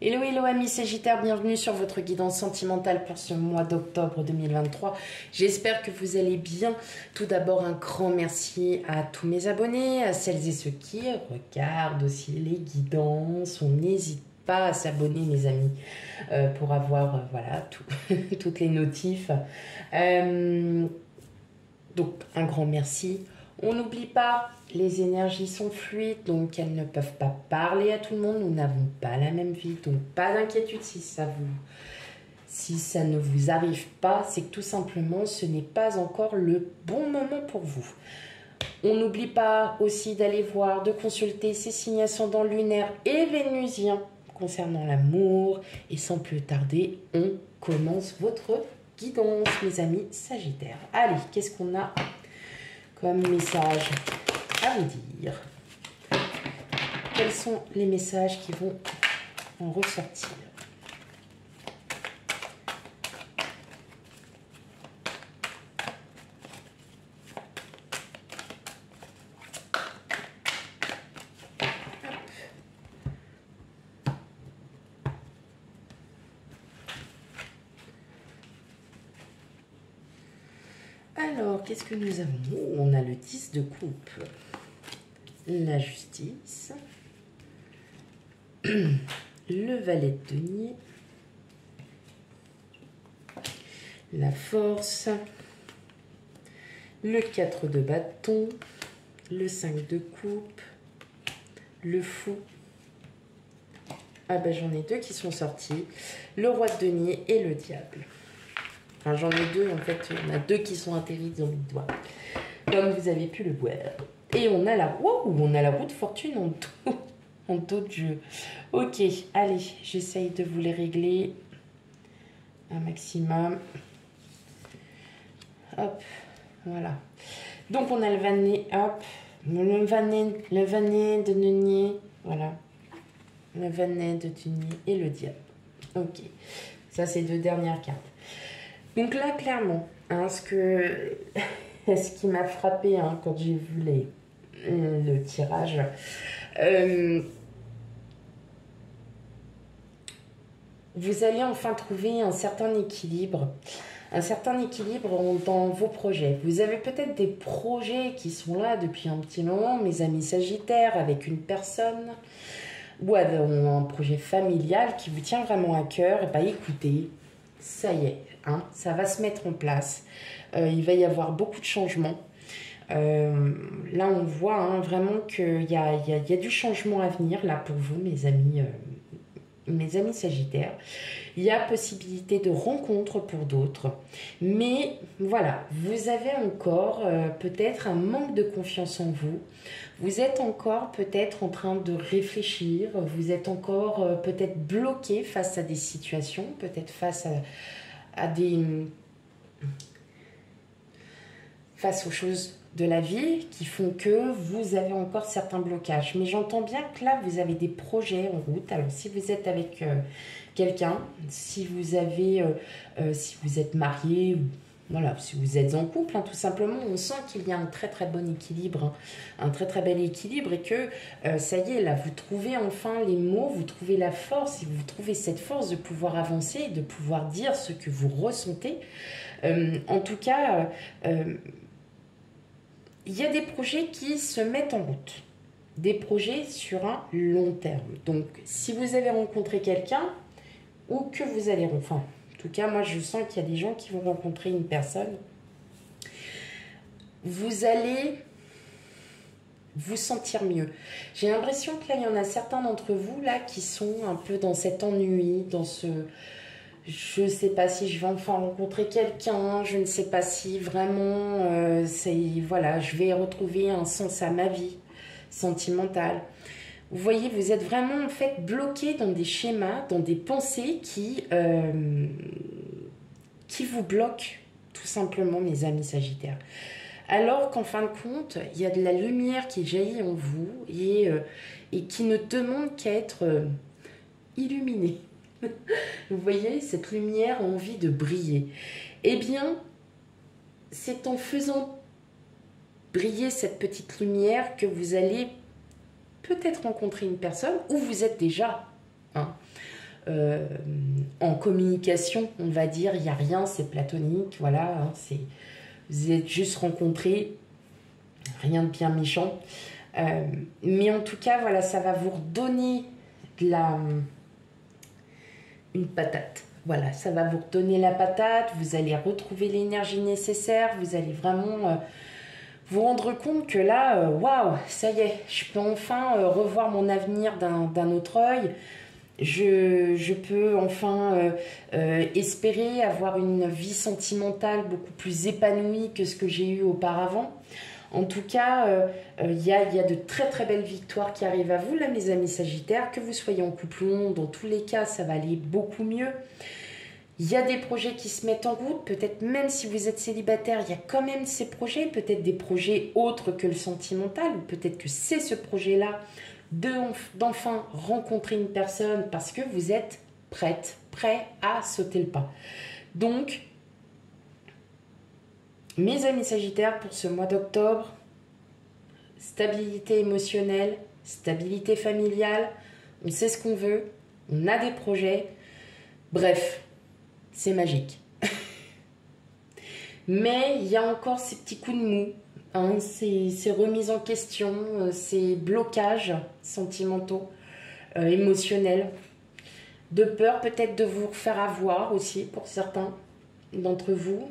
Hello, hello amis Sagittaires, bienvenue sur votre guidance sentimentale pour ce mois d'octobre 2023. J'espère que vous allez bien. Tout d'abord, un grand merci à tous mes abonnés, à celles et ceux qui regardent aussi les guidances. On n'hésite pas à s'abonner mes amis pour avoir voilà, toutes les notifs. Donc un grand merci. On n'oublie pas, les énergies sont fluides, donc elles ne peuvent pas parler à tout le monde. Nous n'avons pas la même vie, donc pas d'inquiétude si ça ne vous arrive pas. C'est que tout simplement, ce n'est pas encore le bon moment pour vous. On n'oublie pas aussi d'aller voir, de consulter ces signes ascendants lunaires et vénusiens concernant l'amour. Et sans plus tarder, on commence votre guidance, mes amis Sagittaires. Allez, qu'est-ce qu'on a comme message à vous dire? Quels sont les messages qui vont en ressortir? Alors, qu'est-ce que nous avons? On a le 10 de coupe, la justice, le valet de denier, la force, le 4 de bâton, le 5 de coupe, le fou. Ah ben j'en ai deux qui sont sortis, le roi de denier et le diable. Enfin, j'en ai deux, en fait, il y en a deux qui sont atterris dans mes doigts, comme vous avez pu le voir. Et on a la roue de fortune en dos de jeu. Ok, allez, j'essaye de vous les régler un maximum. Hop, voilà. Donc, on a le vanet, hop, le vanet de denier, voilà. Le vanet de denier et le diable. Ok, ça, c'est deux dernières cartes. Donc là, clairement, hein, ce qui m'a frappé quand j'ai vu le tirage, vous allez enfin trouver un certain équilibre dans vos projets. Vous avez peut-être des projets qui sont là depuis un petit moment, mes amis Sagittaires, avec une personne, ou avec un projet familial qui vous tient vraiment à cœur. Et bah écoutez, ça y est, hein, ça va se mettre en place. Il va y avoir beaucoup de changements. Là, on voit vraiment qu'il y a du changement à venir là pour vous, mes amis Sagittaires. Il y a possibilité de rencontres pour d'autres. Mais voilà, vous avez encore peut-être un manque de confiance en vous. Vous êtes encore peut-être en train de réfléchir. Vous êtes encore peut-être bloqué face à des situations, peut-être face face aux choses de la vie qui font que vous avez encore certains blocages. Mais j'entends bien que là, vous avez des projets en route. Alors, si vous êtes avec quelqu'un, si vous êtes marié, voilà, si vous êtes en couple, tout simplement, on sent qu'il y a un très très bon équilibre, un très très bel équilibre et que ça y est, là, vous trouvez enfin les mots, vous trouvez la force et vous trouvez cette force de pouvoir avancer, de pouvoir dire ce que vous ressentez. En tout cas, il y a des projets qui se mettent en route, des projets sur un long terme. Donc, si vous avez rencontré quelqu'un ou que vous allez... Enfin, en tout cas, moi, je sens qu'il y a des gens qui vont rencontrer une personne. Vous allez vous sentir mieux. J'ai l'impression que là, il y en a certains d'entre vous là qui sont un peu dans cet ennui, dans ce... Je ne sais pas si je vais enfin rencontrer quelqu'un, je ne sais pas si vraiment, voilà, je vais retrouver un sens à ma vie sentimentale. Vous voyez, vous êtes vraiment en fait bloqué dans des schémas, dans des pensées qui vous bloquent tout simplement, mes amis Sagittaires. Alors qu'en fin de compte, il y a de la lumière qui jaillit en vous et qui ne demande qu'à être illuminée. Vous voyez, cette lumière a envie de briller. Eh bien, c'est en faisant briller cette petite lumière que vous allez peut-être rencontrer une personne, ou vous êtes déjà. en communication, on va dire. Il n'y a rien, c'est platonique, voilà. Hein, vous êtes juste rencontrés, rien de bien méchant. Mais en tout cas, voilà, ça va vous redonner une patate. Voilà, ça va vous redonner la patate, vous allez retrouver l'énergie nécessaire, vous allez vraiment vous rendre compte que là, waouh, ça y est, je peux enfin revoir mon avenir d'un autre œil. Je peux enfin espérer avoir une vie sentimentale beaucoup plus épanouie que ce que j'ai eu auparavant. En tout cas, il y a de très très belles victoires qui arrivent à vous, là, mes amis Sagittaires. Que vous soyez en couple ou non, dans tous les cas, ça va aller beaucoup mieux. Il y a des projets qui se mettent en route, peut-être même si vous êtes célibataire, il y a quand même ces projets, peut-être des projets autres que le sentimental, ou peut-être que c'est ce projet-là d'enfin rencontrer une personne parce que vous êtes prêt à sauter le pas. Donc, mes amis Sagittaires, pour ce mois d'octobre, stabilité émotionnelle, stabilité familiale, on sait ce qu'on veut, on a des projets, bref, c'est magique. Mais il y a encore ces petits coups de mou, hein, ces remises en question, ces blocages sentimentaux, émotionnels, de peur peut-être de vous faire avoir aussi pour certains d'entre vous.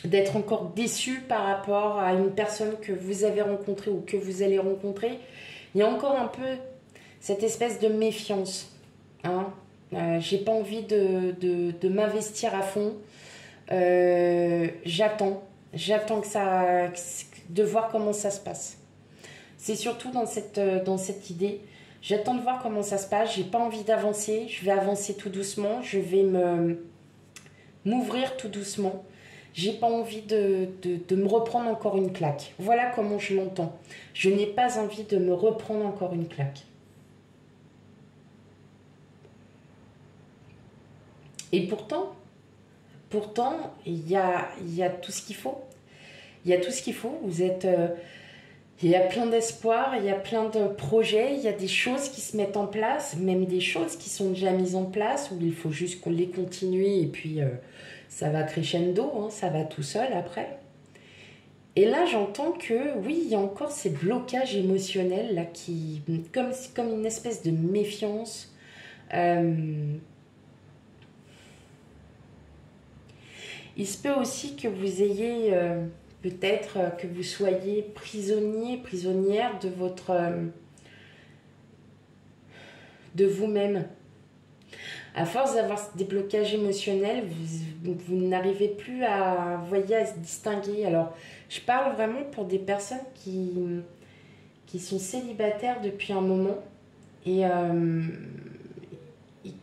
D'être encore déçu par rapport à une personne que vous avez rencontrée ou que vous allez rencontrer. Il y a encore un peu cette espèce de méfiance. Hein. J'ai pas envie de m'investir à fond. J'attends de voir comment ça se passe. C'est surtout dans cette idée. J'attends de voir comment ça se passe. J'ai pas envie d'avancer. Je vais avancer tout doucement. Je vais m'ouvrir tout doucement. J'ai pas envie de me reprendre encore une claque. Voilà comment je l'entends. Je n'ai pas envie de me reprendre encore une claque. Et pourtant, il y a tout ce qu'il faut. Il y a tout ce qu'il faut. Vous êtes... il y a plein d'espoir, il y a plein de projets, il y a des choses qui se mettent en place, même des choses qui sont déjà mises en place, où il faut juste qu'on les continue et puis ça va crescendo, hein, ça va tout seul après. Et là, j'entends que, oui, il y a encore ces blocages émotionnels, là, comme une espèce de méfiance. Il se peut aussi que vous ayez... peut-être que vous soyez prisonnière de vous-même. À force d'avoir des blocages émotionnels, vous n'arrivez plus à se distinguer. Alors, je parle vraiment pour des personnes qui sont célibataires depuis un moment et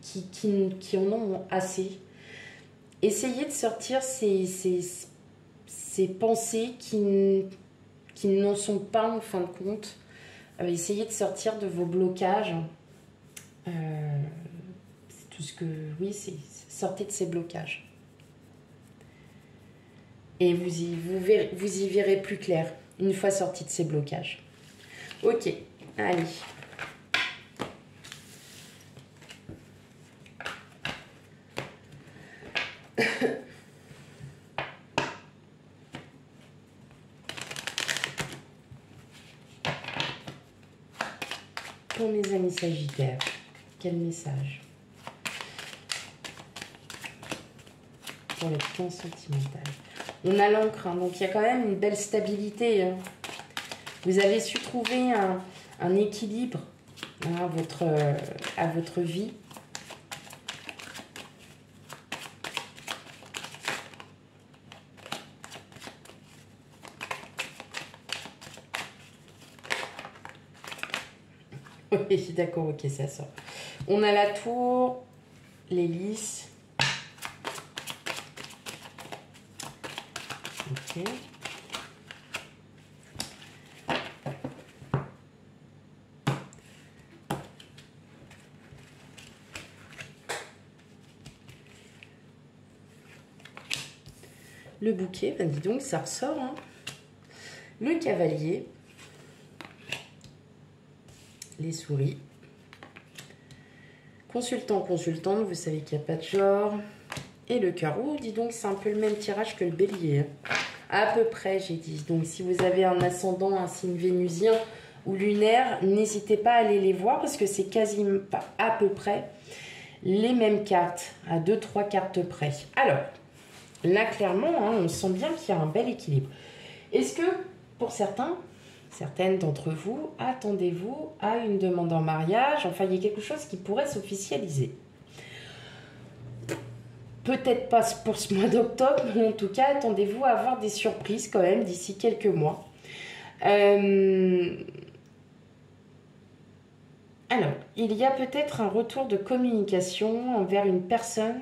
qui en ont assez. Essayez de sortir ces pensées qui n'en sont pas en fin de compte. Essayez de sortir de vos blocages. C'est tout ce que... Oui, sortez de ces blocages. Et vous y verrez plus clair une fois sorti de ces blocages. Ok, allez. Pour mes amis Sagittaires, quel message pour le plan sentimental? On a l'encre, hein, donc il y a quand même une belle stabilité. Hein. Vous avez su trouver un équilibre, hein, à votre vie. Oui, d'accord, ok, ça sort. On a la tour, l'hélice. Ok. Le bouquet, ben dis donc, ça ressort. Hein. Le cavalier. Les souris. Consultant, consultante, vous savez qu'il n'y a pas de genre. Et le cœur. Oh, dis donc, c'est un peu le même tirage que le bélier. À peu près, j'ai dit. Donc, si vous avez un ascendant, un signe vénusien ou lunaire, n'hésitez pas à aller les voir parce que c'est quasiment pas à peu près les mêmes cartes, à 2-3 cartes près. Alors, là, clairement, hein, on sent bien qu'il y a un bel équilibre. Est-ce que, pour certaines d'entre vous, attendez-vous à une demande en mariage? Enfin, il y a quelque chose qui pourrait s'officialiser. Peut-être pas pour ce mois d'octobre, mais en tout cas, attendez-vous à avoir des surprises quand même d'ici quelques mois. Alors, il y a peut-être un retour de communication envers une personne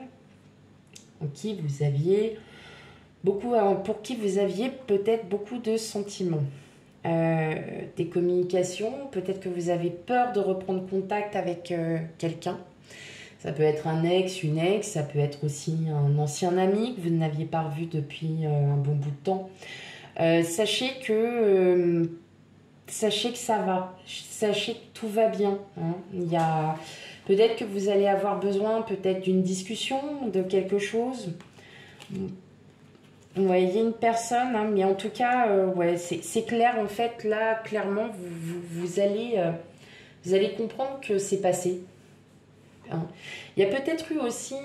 pour qui vous aviez peut-être beaucoup de sentiments. Des communications, peut-être que vous avez peur de reprendre contact avec quelqu'un. Ça peut être un ex, une ex, ça peut être aussi un ancien ami que vous n'aviez pas revu depuis un bon bout de temps. Sachez que ça va, sachez que tout va bien. Hein. Il y a peut-être que vous allez avoir besoin peut-être d'une discussion, de quelque chose. Ouais, il y a une personne, hein, mais en tout cas, ouais, c'est clair en fait. Là, clairement, vous allez comprendre que c'est passé. Hein. Il y a peut-être eu aussi...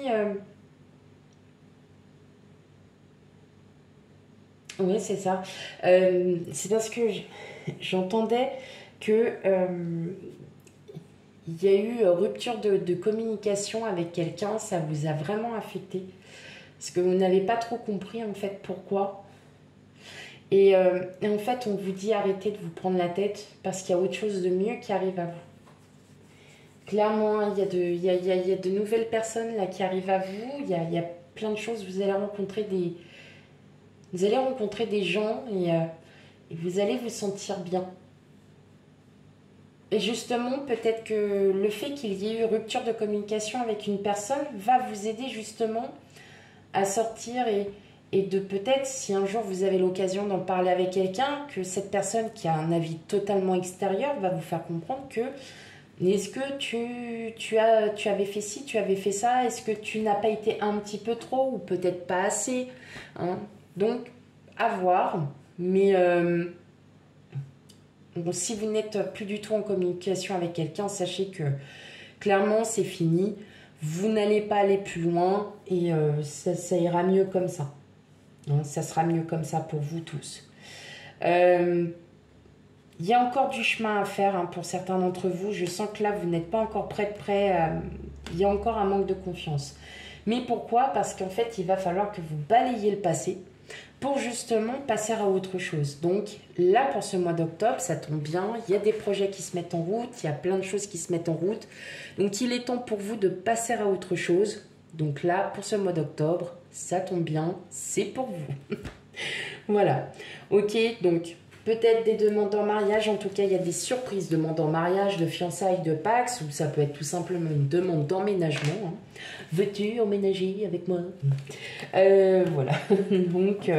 oui, c'est ça. C'est parce que j'entendais que il y a eu rupture de communication avec quelqu'un, ça vous a vraiment affecté. Parce que vous n'avez pas trop compris en fait pourquoi. Et en fait, on vous dit arrêtez de vous prendre la tête parce qu'il y a autre chose de mieux qui arrive à vous. Clairement, il y a de nouvelles personnes là qui arrivent à vous. Il y a plein de choses. Vous allez rencontrer des gens et vous allez vous sentir bien. Et justement, peut-être que le fait qu'il y ait eu rupture de communication avec une personne va vous aider justement à sortir et de peut-être, si un jour vous avez l'occasion d'en parler avec quelqu'un, que cette personne qui a un avis totalement extérieur va vous faire comprendre que est-ce que tu avais fait ci, tu avais fait ça, est-ce que tu n'as pas été un petit peu trop ou peut-être pas assez, hein. Donc, à voir, mais bon, si vous n'êtes plus du tout en communication avec quelqu'un, sachez que clairement c'est fini, vous n'allez pas aller plus loin et ça ira mieux comme ça. Hein, ça sera mieux comme ça pour vous tous. Il y a encore du chemin à faire hein, pour certains d'entre vous. Je sens que là, vous n'êtes pas encore prêt. Il y a encore un manque de confiance. Mais pourquoi? Parce qu'en fait, il va falloir que vous balayiez le passé pour justement passer à autre chose. Donc là, pour ce mois d'octobre, ça tombe bien. Il y a des projets qui se mettent en route. Il y a plein de choses qui se mettent en route. Donc il est temps pour vous de passer à autre chose. Donc là, pour ce mois d'octobre, ça tombe bien. C'est pour vous. Voilà. Ok, donc... peut-être des demandes en mariage, en tout cas il y a des surprises, demandes en mariage, de fiançailles, de Pax, ou ça peut être tout simplement une demande d'emménagement. Hein. Veux-tu emménager avec moi? Voilà, donc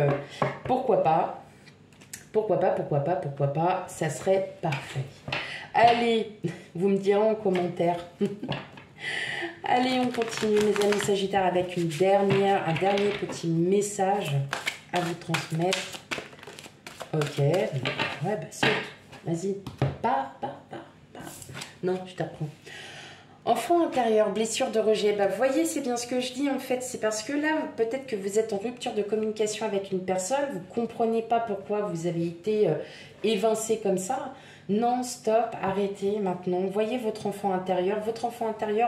pourquoi pas, ça serait parfait. Allez, vous me direz en commentaire. Allez, on continue mes amis Sagittaires avec un dernier petit message à vous transmettre. Ok, ouais, bah saute, vas-y, pars. Non, je t'apprends. Enfant intérieur, blessure de rejet, bah vous voyez, c'est bien ce que je dis en fait, c'est parce que là, peut-être que vous êtes en rupture de communication avec une personne, vous ne comprenez pas pourquoi vous avez été évincé comme ça. Non, stop, arrêtez maintenant, voyez votre enfant intérieur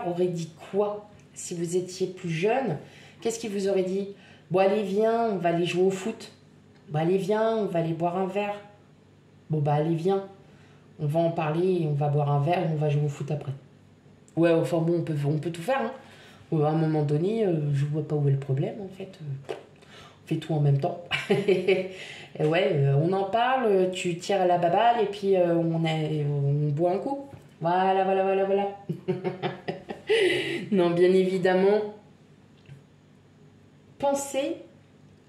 aurait dit quoi si vous étiez plus jeune? Qu'est-ce qu'il vous aurait dit? Bon allez, viens, on va aller jouer au foot. Bah allez viens, on va aller boire un verre. Bon bah allez viens, on va en parler, et on va boire un verre et on va jouer au foot après. Ouais, enfin bon, on peut tout faire. Hein. À un moment donné, je vois pas où est le problème en fait. On fait tout en même temps. Et ouais, on en parle, tu tires la baballe et puis on boit un coup. Voilà. Non, bien évidemment, pensez...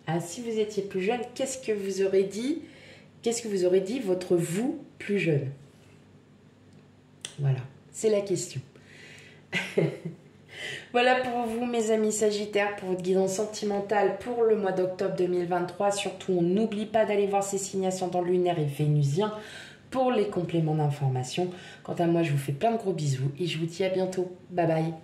ah, si vous étiez plus jeune, qu'est-ce que vous aurez dit votre vous plus jeune? Voilà, c'est la question. Voilà pour vous, mes amis Sagittaires, pour votre guidance sentimentale pour le mois d'octobre 2023. Surtout, on n'oublie pas d'aller voir ces signes ascendants lunaires et vénusiens pour les compléments d'information. Quant à moi, je vous fais plein de gros bisous et je vous dis à bientôt. Bye bye.